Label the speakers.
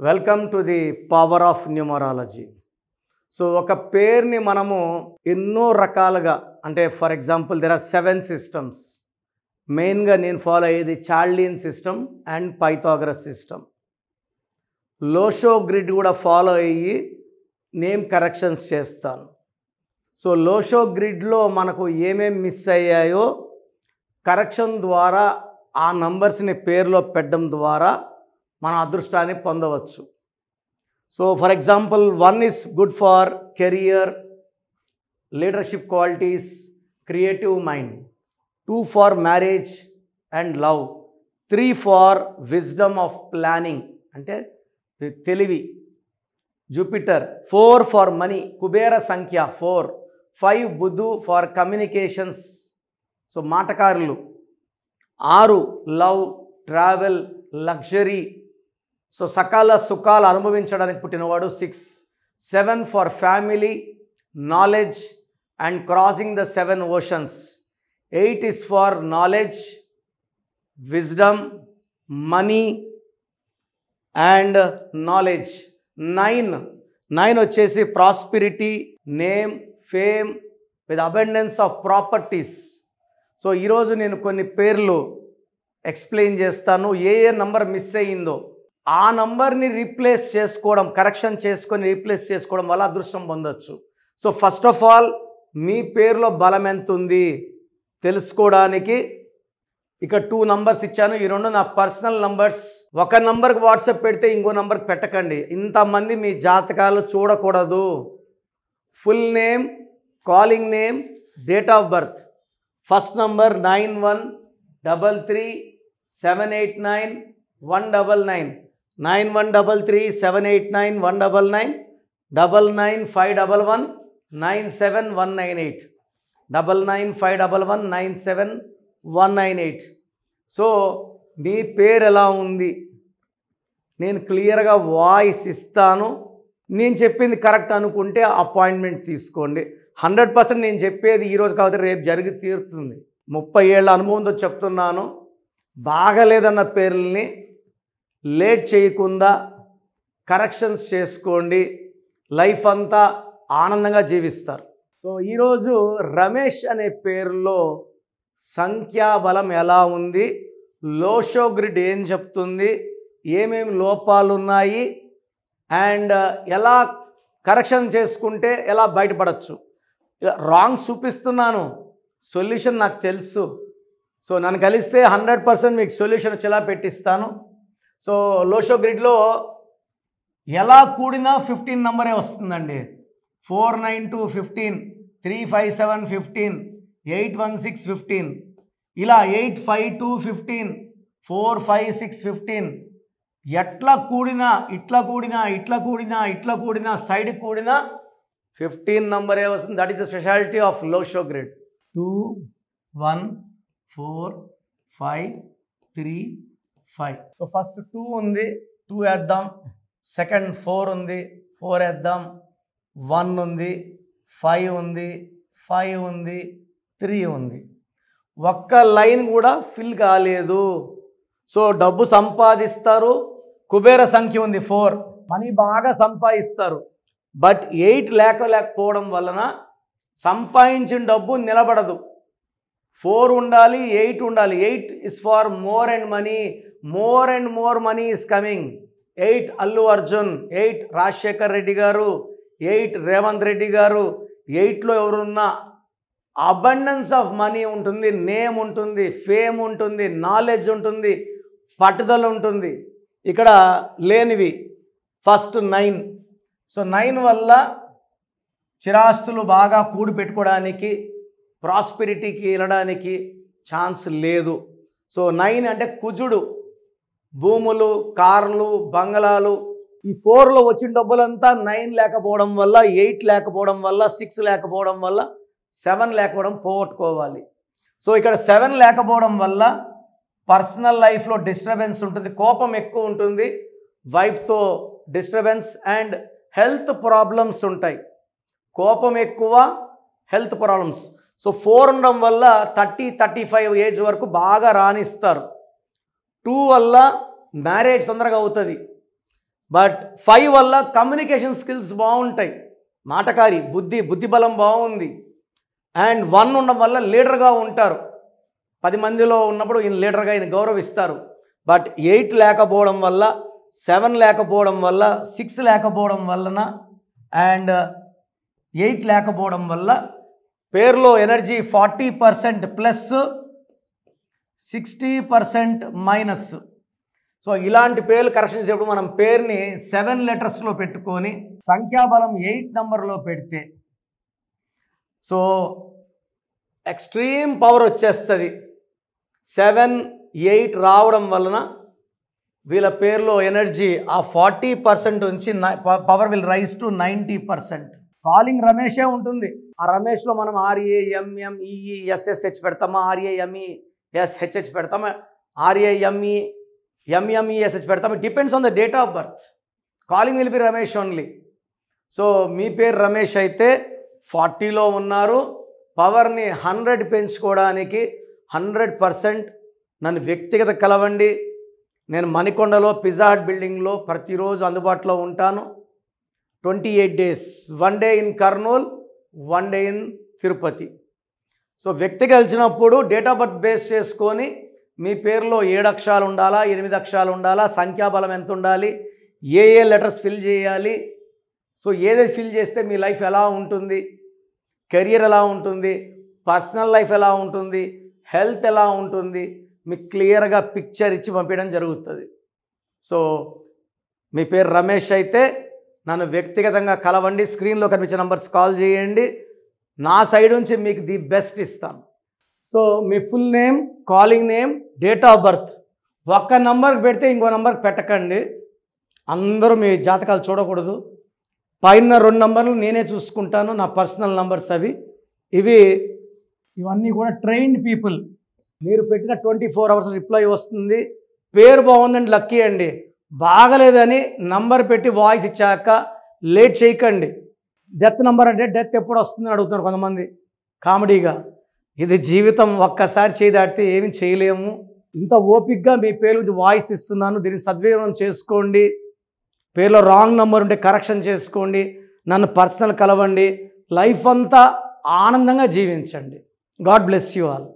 Speaker 1: Welcome to the power of numerology. సో ఒక పేరుని మనము ఎన్నో రకాలుగా, అంటే for example there are 7 systems. మెయిన్గా నేను ఫాలో అయ్యేది Chaldean system and Pythagoras system. Lo Shu grid కూడా ఫాలో అయ్యి నేమ్ కరెక్షన్స్ చేస్తాను. సో లోషో గ్రిడ్లో మనకు ఏమేమి మిస్ అయ్యాయో కరెక్షన్ ద్వారా ఆ నంబర్స్ని పేరులో పెట్టడం ద్వారా మన అదృష్టాన్ని పొందవచ్చు. So for example 1 is good far career, leadership qualities, creative mind. 2 for marriage and love. 3 for wisdom of planning, అంటే తెలివి, జూపిటర్. 4 for మనీ, కుబేర సంఖ్య 4. 5 బుధు ఫార్ కమ్యూనికేషన్స్, సో మాటకారులు. 6 లవ్, ట్రావెల్, లగ్జరీ, సో సకాల సుఖాలు అనుభవించడానికి పుట్టినవాడు 6. 7 for family, knowledge and crossing the 7 oceans. 8 is for knowledge, wisdom, money and knowledge. 9 వచ్చేసి prosperity, name, fame with abundance of properties. So ఈరోజు నేను కొన్ని పేర్లు ఎక్స్ప్లెయిన్ చేస్తాను. ఏ నంబర్ మిస్ అయ్యిందో ఆ నంబర్ని రీప్లేస్ చేసుకోవడం, కరెక్షన్ చేసుకొని రీప్లేస్ చేసుకోవడం వల్ల అదృష్టం పొందొచ్చు. సో ఫస్ట్ ఆఫ్ ఆల్ మీ పేరులో బలం ఎంత ఉంది తెలుసుకోవడానికి ఇక్కడ 2 నంబర్స్ ఇచ్చాను. ఈ 2 నా పర్సనల్ నంబర్స్. ఒక నంబర్కి వాట్సాప్ పెడితే ఇంకో నంబర్కి పెట్టకండి. ఇంతమంది మీ జాతకాలు చూడకూడదు. Full name, calling name, date of birth. First number 9133789199, 9133789199, 9951197198, 9951197198. So మీ పేరు ఎలా ఉంది నేను క్లియర్గా వాయిస్ ఇస్తాను. నేను చెప్పింది కరెక్ట్ అనుకుంటే అపాయింట్మెంట్ తీసుకోండి. 100% నేను చెప్పేది ఈరోజు కాకపోతే రేపు జరిగి తీరుతుంది. 30 ఏళ్ళ అనుభవంతో చెప్తున్నాను. బాగలేదన్న పేర్లని లేట్ చేయకుండా కరెక్షన్స్ చేసుకోండి, లైఫ్ అంతా ఆనందంగా జీవిస్తారు. సో ఈరోజు రమేష్ అనే పేరులో సంఖ్యాబలం ఎలా ఉంది, లోషో గ్రిడ్ ఏం చెప్తుంది, ఏమేమి లోపాలు ఉన్నాయి అండ్ ఎలా కరెక్షన్ చేసుకుంటే ఎలా బయటపడచ్చు. రాంగ్ చూపిస్తున్నాను, సొల్యూషన్ నాకు తెలుసు. సో నన్ను కలిస్తే 100% మీకు సొల్యూషన్ వచ్చేలా పెట్టిస్తాను. సో లోషో గ్రిడ్లో ఎలా కూడినా 15 నంబరే వస్తుందండి. 49215, 35715, 81615, ఇలా 85215, 45615. ఎట్లా కూడినా, ఇట్లా కూడినా, ఇట్లా కూడినా, ఇట్లా కూడినా, సైడ్ కూడినా 15 నంబరే వస్తుంది. That is the speciality of Lo Shu grid. 2 1 4 5 3 5. So first 2 ఉంది, 2 వేద్దాం. సెకండ్ 4 ఉంది, 4 వేద్దాం. 1 ఉంది, 5 ఉంది, 5 ఉంది, 3 ఉంది. ఒక్క లైన్ కూడా ఫిల్ కాలేదు. సో డబ్బు సంపాదిస్తారు. కుబేర సంఖ్య ఉంది 4, మనీ బాగా సంపాదిస్తారు. బట్ 8 లేకపోవడం వలన సంపాదించిన డబ్బు నిలబడదు. 4 ఉండాలి, 8 ఉండాలి. 8 is for more and money. More and more money is coming. 8 Allu Arjun, 8 Rajasekhar Reddy గారు, 8 రేవంత్ రెడ్డి గారు. 8లో ఎవరున్నా అబండెన్స్ ఆఫ్ మనీ ఉంటుంది, నేమ్ ఉంటుంది, ఫేమ్ ఉంటుంది, నాలెడ్జ్ ఉంటుంది, పట్టుదల ఉంటుంది. ఇక్కడ లేనివి ఫస్ట్ 9. సో 9 వల్ల చిరాస్తులు బాగా కూడి పెట్టుకోవడానికి, ప్రాస్పెరిటీకి వెళ్ళడానికి ఛాన్స్ లేదు. సో 9 అంటే కుజుడు, భూములు, కార్లు, బంగళాలు. ఈ 4లో వచ్చిన డబ్బులంతా 9 లేకపోవడం వల్ల, 8 లేకపోవడం వల్ల, 6 లేకపోవడం వల్ల, 7 లేకపోవడం పోగొట్టుకోవాలి. సో ఇక్కడ 7 లేకపోవడం వల్ల పర్సనల్ లైఫ్లో డిస్టర్బెన్స్ ఉంటుంది, కోపం ఎక్కువ ఉంటుంది, వైఫ్తో డిస్టర్బెన్స్ అండ్ హెల్త్ ప్రాబ్లమ్స్ ఉంటాయి. కోపం ఎక్కువ, హెల్త్ ప్రాబ్లమ్స్. సో 4 ఉండడం వల్ల 30-35 ఏజ్ వరకు బాగా రాణిస్తారు. 2 వల్ల మ్యారేజ్ తొందరగా అవుతుంది. బట్ 5 వల్ల కమ్యూనికేషన్ స్కిల్స్ బాగుంటాయి, మాటకారి, బుద్ధి బలం బాగుంది. అండ్ 1 ఉండడం వల్ల లీడర్గా ఉంటారు, 10 మందిలో ఉన్నప్పుడు ఈయన లీడర్గా ఈయన గౌరవిస్తారు. బట్ 8 లేకపోవడం వల్ల, 7 లేకపోవడం వల్ల, 6 లేకపోవడం వలన అండ్ 8 లేకపోవడం వల్ల పేరులో ఎనర్జీ 40% ప్లస్ 60% మైనస్. సో ఇలాంటి పేర్లు కరెక్షన్ చేసేప్పుడు మనం పేరుని 7 లెటర్స్లో పెట్టుకొని సంఖ్యాబలం 8 నెంబర్లో పెడితే సో ఎక్స్ట్రీమ్ పవర్ వచ్చేస్తుంది. 7, 8 రావడం వలన వీళ్ళ పేరులో ఎనర్జీ ఆ 40% నుంచి power will rise to 90%. Calling రమేషే ఉంటుంది. ఆ రమేష్లో మనం RAMMEESSH పెడతామా, RAMESHH పెడతామా, RAMEMMESH పెడతామా, depends on the date of birth. Calling will be Ramesh only. So మీ పేరు రమేష్ అయితే 40లో ఉన్నారు. పవర్ని 100 పెంచుకోవడానికి 100% నన్ను వ్యక్తిగత కలవండి. నేను మణికొండలో పిజ్జా హట్ బిల్డింగ్లో ప్రతిరోజు అందుబాటులో ఉంటాను. 28 days, 1 day in Kurnool, 1 day in Tirupati. So వ్యక్తి కలిసినప్పుడు డేట్ ఆఫ్ బర్త్ బేస్ చేసుకొని మీ పేరులో 7 అక్షరాలు ఉండాలా, 8 అక్షరాలు ఉండాలా, సంఖ్యాబలం ఎంత ఉండాలి, ఏ లెటర్స్ ఫిల్ చేయాలి, సో ఏదైతే ఫిల్ చేస్తే మీ లైఫ్ ఎలా ఉంటుంది, కెరియర్ ఎలా ఉంటుంది, పర్సనల్ లైఫ్ ఎలా ఉంటుంది, హెల్త్ ఎలా ఉంటుంది, మీకు క్లియర్గా పిక్చర్ ఇచ్చి పంపించడం జరుగుతుంది. సో మీ పేరు రమేష్ అయితే నన్ను వ్యక్తిగతంగా కలవండి. స్క్రీన్లో కనిపించే నంబర్స్ కాల్ చేయండి. నా సైడ్ నుంచి మీకు ది బెస్ట్ ఇస్తాను. So me full name, calling name, date of birth ఒక్క నంబర్కి పెడితే ఇంకో నంబర్కి పెట్టకండి. అందరూ మీ జాతకాలు చూడకూడదు. పైన 2 నంబర్లు నేనే చూసుకుంటాను, నా పర్సనల్ నంబర్స్ అవి. ఇవన్నీ కూడా ట్రైన్డ్ పీపుల్. మీరు పెట్టిన 24 hours రిప్లై వస్తుంది. పేరు బాగుందండి లక్కీ అండి, బాగలేదని నంబర్ పెట్టి వాయిస్ ఇచ్చాక లేట్ చేయకండి. డెత్ నంబర్ అంటే డెత్ ఎప్పుడు వస్తుందని అడుగుతున్నారు కొంతమంది కామెడీగా. ఇది జీవితం, ఒక్కసారి చేయి దాటితే ఏమి చేయలేము. ఇంత ఓపిక్గా మీ పేరు గురించి వాయిస్ ఇస్తున్నాను, దీన్ని సద్వినియోగం చేసుకోండి. పేరులో రాంగ్ నంబర్ ఉంటే కరెక్షన్ చేసుకోండి. నన్ను పర్సనల్ కలవండి. లైఫ్ అంతా ఆనందంగా జీవించండి. God bless you all.